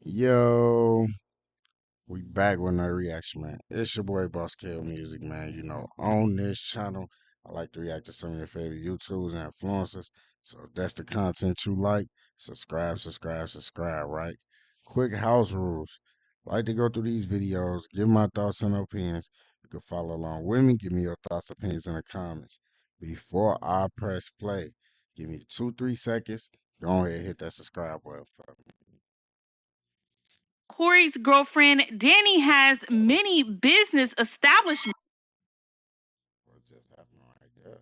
Yo, we back with another reaction, man. It's your boy Boss K Music, man. On this channel, I like to react to some of your favorite YouTubers and influencers. So if that's the content you like, subscribe, right? Quick house rules. Like to go through these videos, give my thoughts and opinions. You can follow along with me, give me your thoughts, opinions in the comments. Before I press play, give me 2, 3 seconds. Go ahead, hit that subscribe button for me. Corey's girlfriend, Danny, has many business establishments. What just happened right there?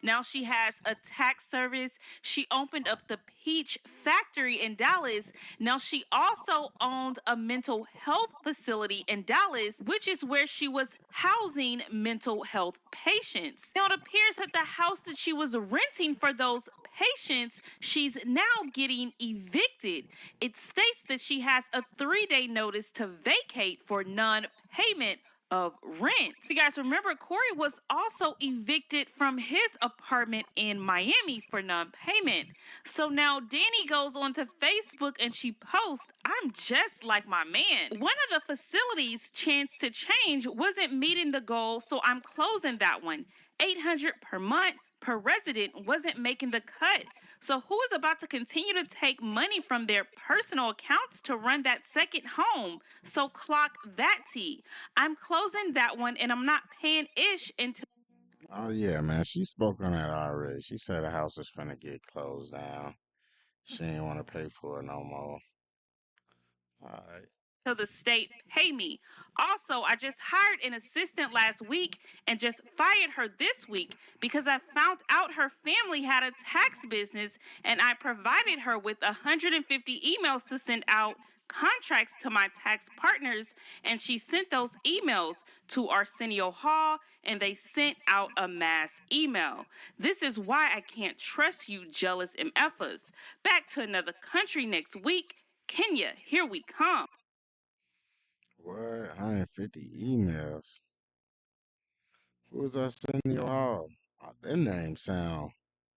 Now she has a tax service. She opened up the Peach Factory in Dallas. Now she also owned a mental health facility in Dallas, which is where she was housing mental health patients. Now it appears that the house that she was renting for those patients, she's now getting evicted. It states that she has a 3-day notice to vacate for non-payment of rent. You guys remember Corey was also evicted from his apartment in Miami for non-payment. So now Danny goes onto Facebook and she posts, "I'm just like my man. One of the facilities, Chance to Change, wasn't meeting the goal, so I'm closing that one. $800 per month per resident wasn't making the cut. So who is about to continue to take money from their personal accounts to run that second home? So clock that T. I'm closing that one and I'm not paying ish until." Oh yeah, man. She spoke on that already. She said the house was finna get closed down. She ain't want to pay for it no more. All right. The state pay me. Also, I just hired an assistant last week and just fired her this week because I found out her family had a tax business and I provided her with 150 emails to send out contracts to my tax partners, and she sent those emails to Arsenio Hall and they sent out a mass email. This is why I can't trust you jealous MFers. Back to another country next week. Kenya, here we come. What? 150 emails. Who was I sending you all? That name sound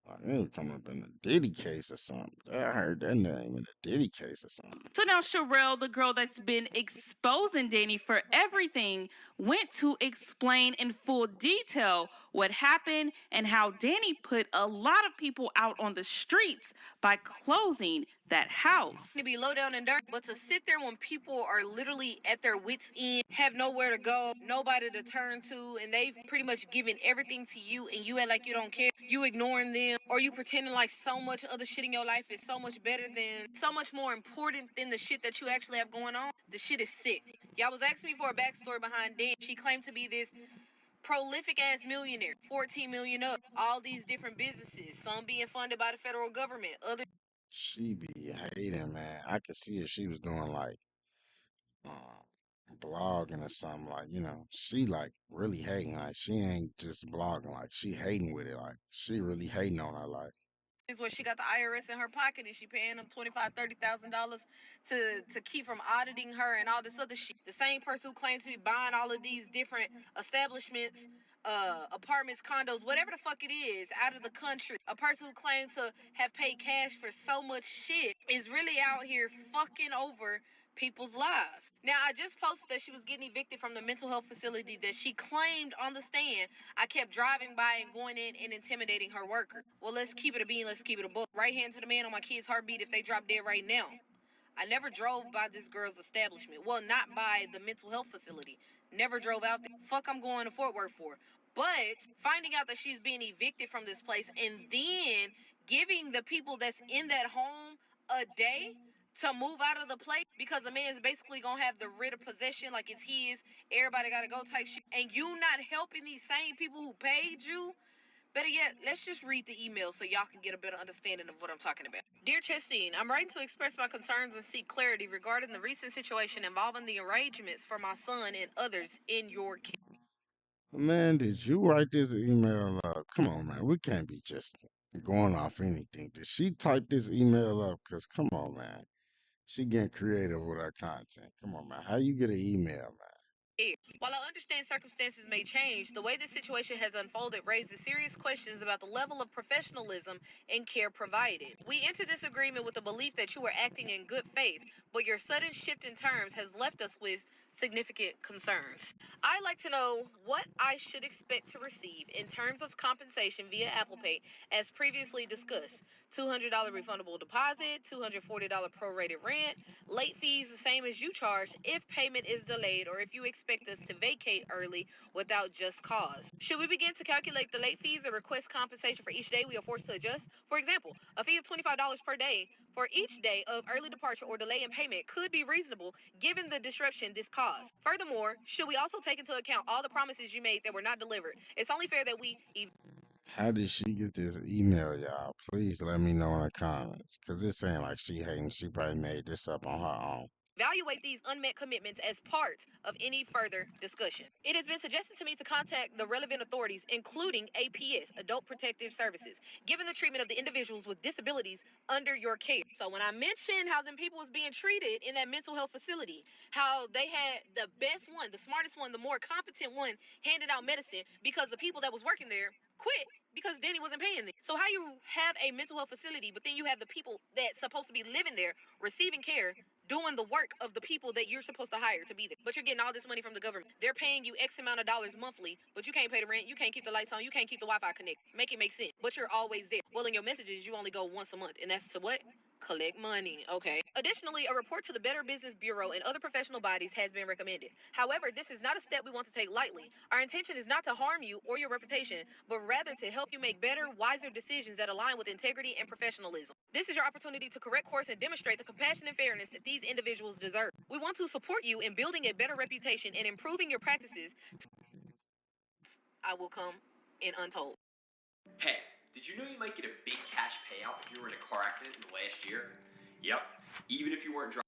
like it was coming up in a Diddy case or something. I heard that name in a Diddy case or something. So now Sherelle, the girl that's been exposing Danny for everything, went to explain in full detail what happened and how Danny put a lot of people out on the streets by closing that house. To be low down and dirty, but to sit there when people are literally at their wits' end, have nowhere to go, nobody to turn to, and they've pretty much given everything to you, and you act like you don't care, you ignoring them, or you pretending like so much other shit in your life is so much better than, so much more important than the shit that you actually have going on. The shit is sick. Y'all was asking me for a backstory behind Dan. She claimed to be this prolific ass millionaire, 14 million up, all these different businesses, some being funded by the federal government, others. She be hating, man. I could see if she was doing like uh, blogging or something. Like, she like really hating. Like, she ain't just blogging. Like, she hating with it. Like, she really hating on her life. Is where she got the IRS in her pocket and she paying them $25,000, $30,000 to keep from auditing her and all this other shit. The same person who claims to be buying all of these different establishments, apartments, condos, whatever the fuck it is, out of the country. A person who claimed to have paid cash for so much shit is really out here fucking over people's lives. Now, I just posted that she was getting evicted from the mental health facility that she claimed on the stand. I kept driving by and going in and intimidating her worker. Well, let's keep it a bean, let's keep it a book. Right hand to the man on my kid's heartbeat if they drop dead right now. I never drove by this girl's establishment. Well, not by the mental health facility. Never drove out there. Fuck I'm going to Fort Worth for. But finding out that she's being evicted from this place and then giving the people that's in that home a day to move out of the place because the man's basically gonna have the writ of possession like it's his, everybody gotta go type shit, and you not helping these same people who paid you. Better yet, let's just read the email so y'all can get a better understanding of what I'm talking about. Dear Chestine, I'm writing to express my concerns and seek clarity regarding the recent situation involving the arrangements for my son and others in your care. Man, did you write this email up? Come on, man. We can't be just going off anything. Did she type this email up? Because, come on, man. She getting creative with her content. Come on, man. How you get an email, man? care. While I understand circumstances may change, the way this situation has unfolded raises serious questions about the level of professionalism and care provided. We enter this agreement with the belief that you are acting in good faith, but your sudden shift in terms has left us with significant concerns. I'd like to know what I should expect to receive in terms of compensation via Apple Pay, as previously discussed. $200 refundable deposit, $240 prorated rent, late fees the same as you charge if payment is delayed or if you expect us to vacate early without just cause. Should we begin to calculate the late fees or request compensation for each day we are forced to adjust? For example, a fee of $25 per day for each day of early departure or delay in payment could be reasonable given the disruption this caused. Furthermore, should we also take into account all the promises you made that were not delivered? It's only fair that we How did she get this email, y'all? Please let me know in the comments. Cause it's saying like she hating. She probably made this up on her own. evaluate these unmet commitments as part of any further discussion. It has been suggested to me to contact the relevant authorities, including APS, Adult Protective Services, given the treatment of the individuals with disabilities under your care. So when I mentioned how them people was being treated in that mental health facility, how they had the best one, the smartest one, the more competent one handing out medicine because the people that was working there quit because Danny wasn't paying them. So how you have a mental health facility, but then you have the people that's supposed to be living there, receiving care, doing the work of the people that you're supposed to hire to be there. But you're getting all this money from the government. They're paying you X amount of dollars monthly, but you can't pay the rent, you can't keep the lights on, you can't keep the Wi-Fi connected. Make it make sense. But you're always there. Well, in your messages, you only go once a month, and that's to what? Collect money. Okay. Additionally, a report to the Better Business Bureau and other professional bodies has been recommended. However, this is not a step we want to take lightly. Our intention is not to harm you or your reputation, but rather to help you make better, wiser decisions that align with integrity and professionalism. This is your opportunity to correct course and demonstrate the compassion and fairness that these individuals deserve. We want to support you in building a better reputation and improving your practices. I will come in untold. Hey, did you know you might get a big cash payout if you were in a car accident in the last year? Yep, even if you weren't driving.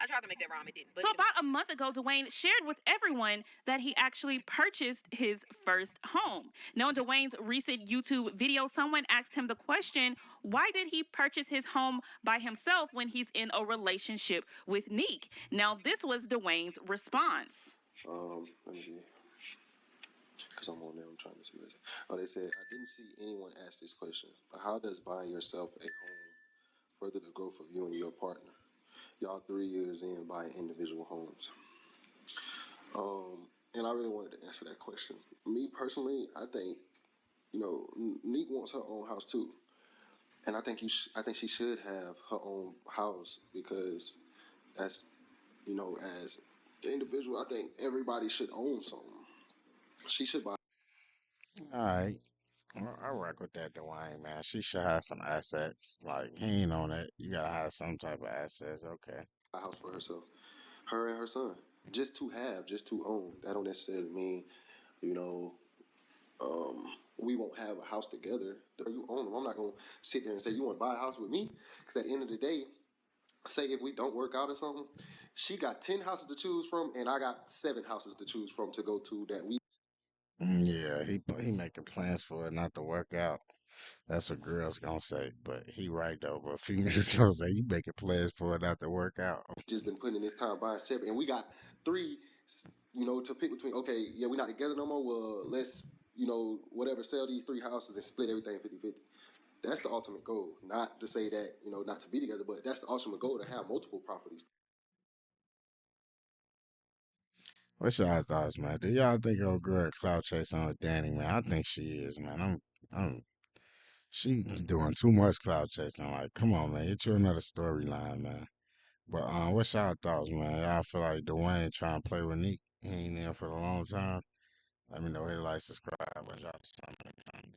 I tried to make that rhyme, it didn't. But So about a month ago, Dwayne shared with everyone that he actually purchased his first home. Now, in Dwayne's recent YouTube video, someone asked him the question, why did he purchase his home by himself when he's in a relationship with Nique? Now, this was Dwayne's response. Let me see. Because I'm on there, I'm trying to see this. Oh, they said, I didn't see anyone ask this question, but how does buying yourself a home further the growth of you and your partner? Y'all 3 years in buying individual homes. And I really wanted to answer that question. Me personally, I think, Nique wants her own house too. And I think I think she should have her own house because that's, as the individual, I think everybody should own something. She should buy All right. Well, I rock with that, Dwayne, man. She should have some assets. Like, he ain't on it. You gotta have some type of assets. Okay. a house for herself, her and her son. Just to own. That don't necessarily mean, you know, we won't have a house together. You own them. I'm not gonna sit there and say you want to buy a house with me, because at the end of the day, say if we don't work out or something, she got 10 houses to choose from, and I got 7 houses to choose from to go to that we. Yeah, he making plans for it not to work out. That's what girls gonna say, but he right though. But females gonna say you making plans for it not to work out. Just been putting in this time buying separate, and we got 3, to pick between. Okay, yeah, we're not together no more. Well, let's, whatever, sell these 3 houses and split everything 50-50. That's the ultimate goal. Not to say that, not to be together, but that's the ultimate goal, to have multiple properties. What's y'all thoughts, man? Do y'all think old girl clout chasing with Danny, man? I think she is, man. She doing too much clout chasing. Like, come on, man, get you another storyline, man. But what's y'all thoughts, man? Y'all feel like Dwayne trying to play with Nique? He ain't there for a long time. Let me know. Hit like, subscribe. What y'all think?